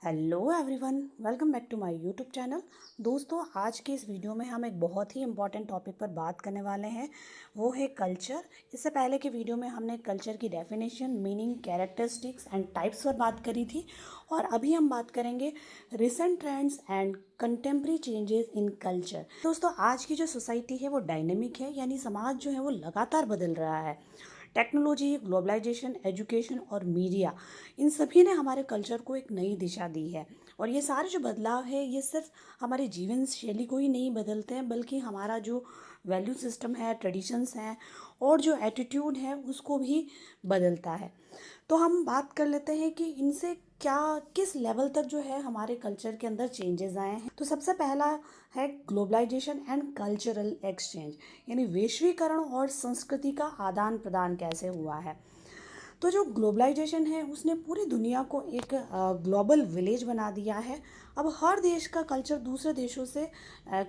Hello everyone, welcome back to my YouTube channel. दोस्तों, आज के इस वीडियो में हम एक बहुत ही इम्पॉर्टेंट टॉपिक पर बात करने वाले हैं, वो है कल्चर। इससे पहले के वीडियो में हमने कल्चर की definition, meaning, characteristics and types पर बात करी थी और अभी हम बात करेंगे recent trends and contemporary changes in culture. दोस्तों, आज की जो सोसाइटी है वो डायनेमिक है, यानी समाज जो है वो लगातार बदल रहा है। टेक्नोलॉजी, ग्लोबलाइजेशन, एजुकेशन और मीडिया, इन सभी ने हमारे कल्चर को एक नई दिशा दी है। और ये सारे जो बदलाव है ये सिर्फ हमारी जीवन शैली को ही नहीं बदलते हैं, बल्कि हमारा जो वैल्यू सिस्टम है, ट्रेडिशंस हैं और जो एटीट्यूड है उसको भी बदलता है। तो हम बात कर लेते हैं कि इनसे क्या, किस लेवल तक जो है हमारे कल्चर के अंदर चेंजेस आए हैं। तो सबसे पहला है ग्लोबलाइजेशन एंड कल्चरल एक्सचेंज, यानी वैश्वीकरण और संस्कृति का आदान प्रदान कैसे हुआ है। तो जो ग्लोबलाइजेशन है उसने पूरी दुनिया को एक ग्लोबल विलेज बना दिया है। अब हर देश का कल्चर दूसरे देशों से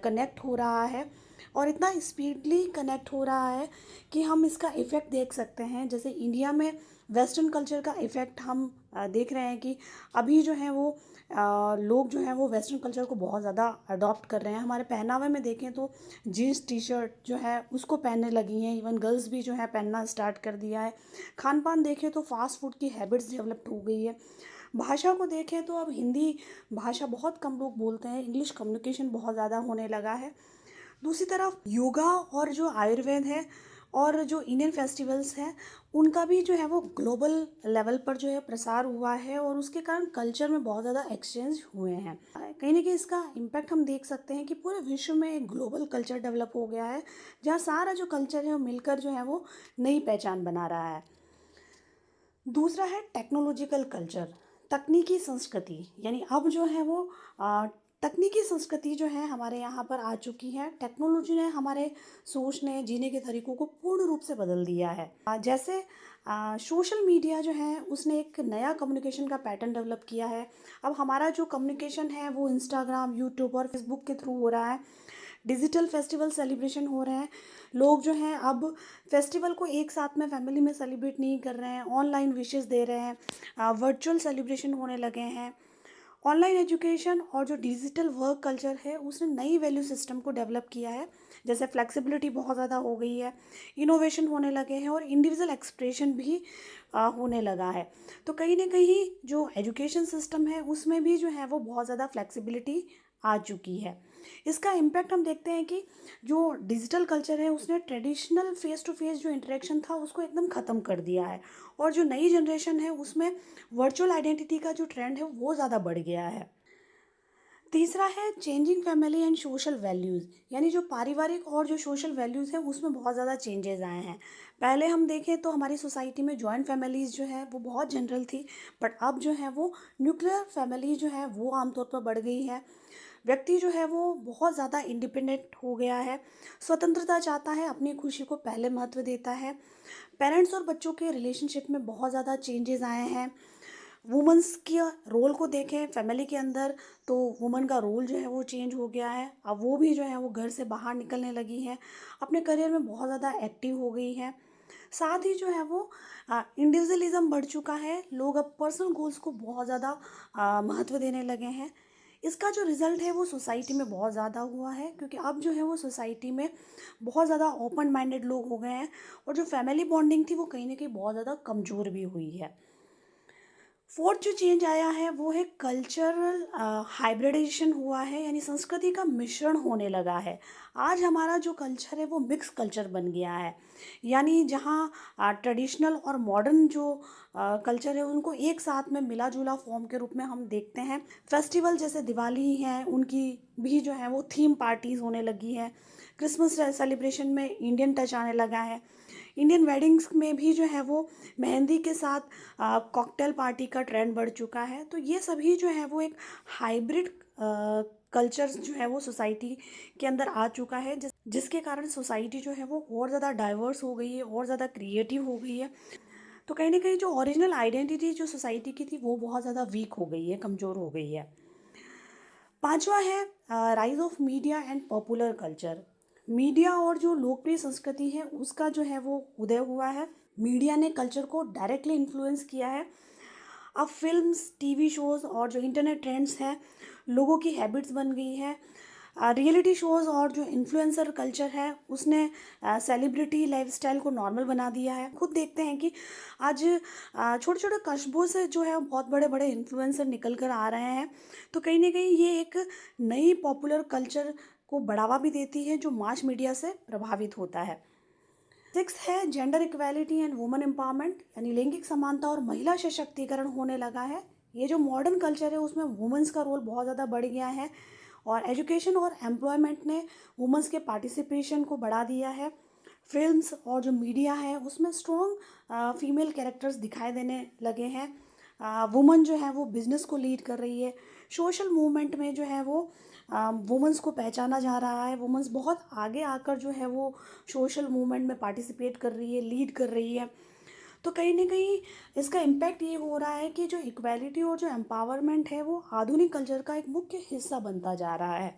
कनेक्ट हो रहा है और इतना स्पीडली कनेक्ट हो रहा है कि हम इसका इफ़ेक्ट देख सकते हैं। जैसे इंडिया में वेस्टर्न कल्चर का इफ़ेक्ट हम देख रहे हैं कि अभी जो है वो लोग जो हैं वो वेस्टर्न कल्चर को बहुत ज़्यादा अडॉप्ट कर रहे हैं। हमारे पहनावे में देखें तो जीन्स टी शर्ट जो है उसको पहनने लगी हैं, इवन गर्ल्स भी जो है पहनना स्टार्ट कर दिया है। खान पान देखें तो फास्ट फूड की हैबिट्स डेवलप्ड हो गई है। भाषा को देखें तो अब हिंदी भाषा बहुत कम लोग बोलते हैं, इंग्लिश कम्युनिकेशन बहुत ज़्यादा होने लगा है। दूसरी तरफ योगा और जो आयुर्वेद है और जो इंडियन फेस्टिवल्स हैं उनका भी जो है वो ग्लोबल लेवल पर जो है प्रसार हुआ है और उसके कारण कल्चर में बहुत ज़्यादा एक्सचेंज हुए हैं। कहीं ना कहीं इसका इम्पैक्ट हम देख सकते हैं कि पूरे विश्व में एक ग्लोबल कल्चर डेवलप हो गया है, जहाँ सारा जो कल्चर है वो मिलकर जो है वो नई पहचान बना रहा है। दूसरा है टेक्नोलॉजिकल कल्चर, तकनीकी संस्कृति, यानी अब जो है वो तकनीकी संस्कृति जो है हमारे यहाँ पर आ चुकी है। टेक्नोलॉजी ने हमारे सोचने, जीने के तरीकों को पूर्ण रूप से बदल दिया है। जैसे सोशल मीडिया जो है उसने एक नया कम्युनिकेशन का पैटर्न डेवलप किया है। अब हमारा जो कम्युनिकेशन है वो इंस्टाग्राम, यूट्यूब और फेसबुक के थ्रू हो रहा है। डिजिटल फेस्टिवल सेलिब्रेशन हो रहे हैं। लोग जो हैं अब फेस्टिवल को एक साथ में फैमिली में सेलिब्रेट नहीं कर रहे हैं, ऑनलाइन विशेस दे रहे हैं, वर्चुअल सेलिब्रेशन होने लगे हैं। ऑनलाइन एजुकेशन और जो डिजिटल वर्क कल्चर है उसने नई वैल्यू सिस्टम को डेवलप किया है। जैसे फ्लेक्सिबिलिटी बहुत ज़्यादा हो गई है, इनोवेशन होने लगे हैं और इंडिविजुअल एक्सप्रेशन भी होने लगा है। तो कहीं ना कहीं जो एजुकेशन सिस्टम है उसमें भी जो है वो बहुत ज़्यादा फ्लेक्सिबिलिटी आ चुकी है। इसका इम्पैक्ट हम देखते हैं कि जो डिजिटल कल्चर है उसने ट्रेडिशनल फेस टू फेस जो इंटरेक्शन था उसको एकदम ख़त्म कर दिया है और जो नई जनरेशन है उसमें वर्चुअल आइडेंटिटी का जो ट्रेंड है वो ज़्यादा बढ़ गया है। तीसरा है changing family and social values, यानी जो पारिवारिक और जो सोशल वैल्यूज़ हैं उसमें बहुत ज़्यादा चेंजेस आए हैं। पहले हम देखें तो हमारी सोसाइटी में जॉइंट फैमिलीज़ जो है वो बहुत जनरल थी, बट अब जो है वो न्यूक्लियर फैमिली जो है वो आमतौर पर बढ़ गई है। व्यक्ति जो है वो बहुत ज़्यादा इंडिपेंडेंट हो गया है, स्वतंत्रता चाहता है, अपनी खुशी को पहले महत्व देता है। पेरेंट्स और बच्चों के रिलेशनशिप में बहुत ज़्यादा चेंजेस आए हैं। वुमेंस के रोल को देखें फैमिली के अंदर तो वुमन का रोल जो है वो चेंज हो गया है। अब वो भी जो है वो घर से बाहर निकलने लगी हैं, अपने करियर में बहुत ज़्यादा एक्टिव हो गई हैं। साथ ही जो है वो इंडिविजुअलिज्म बढ़ चुका है, लोग अब पर्सनल गोल्स को बहुत ज़्यादा महत्व देने लगे हैं। इसका जो रिज़ल्ट है वो सोसाइटी में बहुत ज़्यादा हुआ है, क्योंकि अब जो है वो सोसाइटी में बहुत ज़्यादा ओपन माइंडेड लोग हो गए हैं और जो फैमिली बॉन्डिंग थी वो कहीं ना कहीं बहुत ज़्यादा कमज़ोर भी हुई है। फोर्थ जो चेंज आया है वो है कल्चरल हाइब्रिडाइजेशन हुआ है, यानी संस्कृति का मिश्रण होने लगा है। आज हमारा जो कल्चर है वो मिक्स कल्चर बन गया है, यानी जहाँ ट्रेडिशनल और मॉडर्न जो कल्चर है उनको एक साथ में मिला जुला फॉर्म के रूप में हम देखते हैं। फेस्टिवल जैसे दिवाली हैं उनकी भी जो है वो थीम पार्टीज होने लगी है। क्रिसमस सेलिब्रेशन में इंडियन टच आने लगा है। इंडियन वेडिंग्स में भी जो है वो मेहंदी के साथ कॉकटेल पार्टी का ट्रेंड बढ़ चुका है। तो ये सभी जो है वो एक हाइब्रिड कल्चर जो है वो सोसाइटी के अंदर आ चुका है, जिसके कारण सोसाइटी जो है वो और ज़्यादा डाइवर्स हो गई है और ज़्यादा क्रिएटिव हो गई है। तो कहीं ना कहीं जो ओरिजिनल आइडेंटिटी जो सोसाइटी की थी वो बहुत ज़्यादा वीक हो गई है, कमज़ोर हो गई है। पांचवा है rise of media and popular culture. Media और जो लोकप्रिय संस्कृति है उसका जो है वो उदय हुआ है। मीडिया ने कल्चर को डायरेक्टली इन्फ्लुएंस किया है। अब फिल्म्स, टीवी शोज़ और जो इंटरनेट ट्रेंड्स हैं, लोगों की हैबिट्स बन गई है। रियलिटी शोज़ और जो इन्फ्लुएंसर कल्चर है, उसने सेलिब्रिटी लाइफ़स्टाइल को नॉर्मल बना दिया है। खुद देखते हैं कि आज छोटे-छोटे कस्बों से जो है बहुत बड़े-बड़े इन्फ्लुएंसर निकल कर आ रहे हैं। तो कहीं न कहीं ये एक नई पॉपुलर कल्चर को बढ़ावा भी देती है, जो मास मीडिया से प्रभावित होता है। 6 है gender equality and woman empowerment, यानी लैंगिक समानता और महिला सशक्तिकरण होने लगा है। ये जो मॉडर्न कल्चर है उसमें वुमेन्स का रोल बहुत ज़्यादा बढ़ गया है और एजुकेशन और एम्प्लॉयमेंट ने वुमेन्स के पार्टिसिपेशन को बढ़ा दिया है। फिल्म्स और जो मीडिया है उसमें स्ट्रॉन्ग फीमेल कैरेक्टर्स दिखाई देने लगे हैं। वुमन जो है वो बिजनेस को लीड कर रही है। सोशल मूवमेंट में जो है वो वुमेंस को पहचाना जा रहा है। वुमेंस बहुत आगे आकर जो है वो सोशल मूवमेंट में पार्टिसिपेट कर रही है, लीड कर रही है। तो कहीं न कहीं इसका इम्पैक्ट ये हो रहा है कि जो इक्वालिटी और जो एम्पावरमेंट है वो आधुनिक कल्चर का एक मुख्य हिस्सा बनता जा रहा है।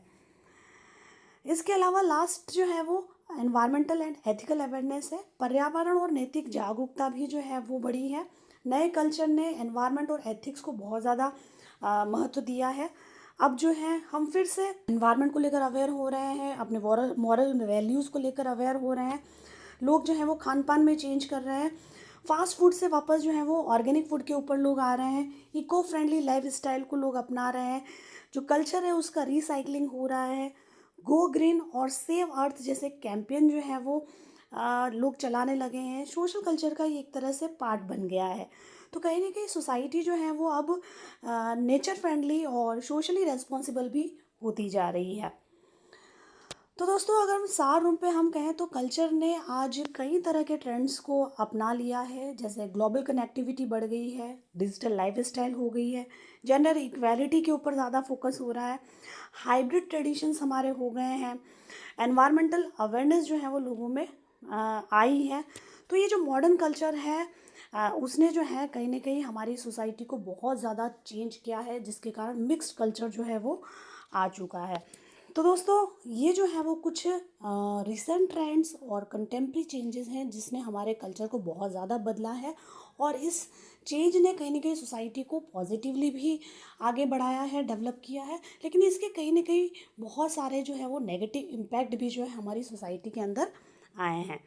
इसके अलावा लास्ट जो है वो एनवायरमेंटल एंड एथिकल अवेयरनेस है। पर्यावरण और नैतिक जागरूकता भी जो है वो बढ़ी है। नए कल्चर ने एनवायरमेंट और एथिक्स को बहुत ज़्यादा महत्व दिया है। अब जो है हम फिर से एनवायरमेंट को लेकर अवेयर हो रहे हैं, अपने मॉरल मॉरल वैल्यूज़ को लेकर अवेयर हो रहे हैं। लोग जो हैं वो खान पान में चेंज कर रहे हैं। फास्ट फूड से वापस जो है वो ऑर्गेनिक फूड के ऊपर लोग आ रहे हैं। इको फ्रेंडली लाइफ स्टाइल को लोग अपना रहे हैं। जो कल्चर है उसका रिसाइकलिंग हो रहा है। गो ग्रीन और सेव अर्थ जैसे कैंपेन जो है वो लोग चलाने लगे हैं। सोशल कल्चर का ये एक तरह से पार्ट बन गया है। तो कहीं न कहीं सोसाइटी जो है वो अब नेचर फ्रेंडली और सोशली रेस्पॉन्सिबल भी होती जा रही है। तो दोस्तों अगर हम सार रूप पे हम कहें तो कल्चर ने आज कई तरह के ट्रेंड्स को अपना लिया है। जैसे ग्लोबल कनेक्टिविटी बढ़ गई है, डिजिटल लाइफस्टाइल हो गई है, जेंडर इक्वालिटी के ऊपर ज़्यादा फोकस हो रहा है, हाइब्रिड ट्रेडिशंस हमारे हो गए हैं, एनवायरमेंटल अवेयरनेस जो है वो लोगों में आई है। तो ये जो मॉडर्न कल्चर है उसने जो है कहीं ना कहीं हमारी सोसाइटी को बहुत ज़्यादा चेंज किया है, जिसके कारण मिक्स्ड कल्चर जो है वो आ चुका है। तो दोस्तों ये जो है वो कुछ रिसेंट ट्रेंड्स और कंटेम्प्रेरी चेंजेस हैं जिसने हमारे कल्चर को बहुत ज़्यादा बदला है और इस चेंज ने कहीं ना कहीं सोसाइटी को पॉजिटिवली भी आगे बढ़ाया है, डेवलप किया है। लेकिन इसके कहीं ना कहीं बहुत सारे जो है वो नेगेटिव इम्पैक्ट भी जो है हमारी सोसाइटी के अंदर आए हैं।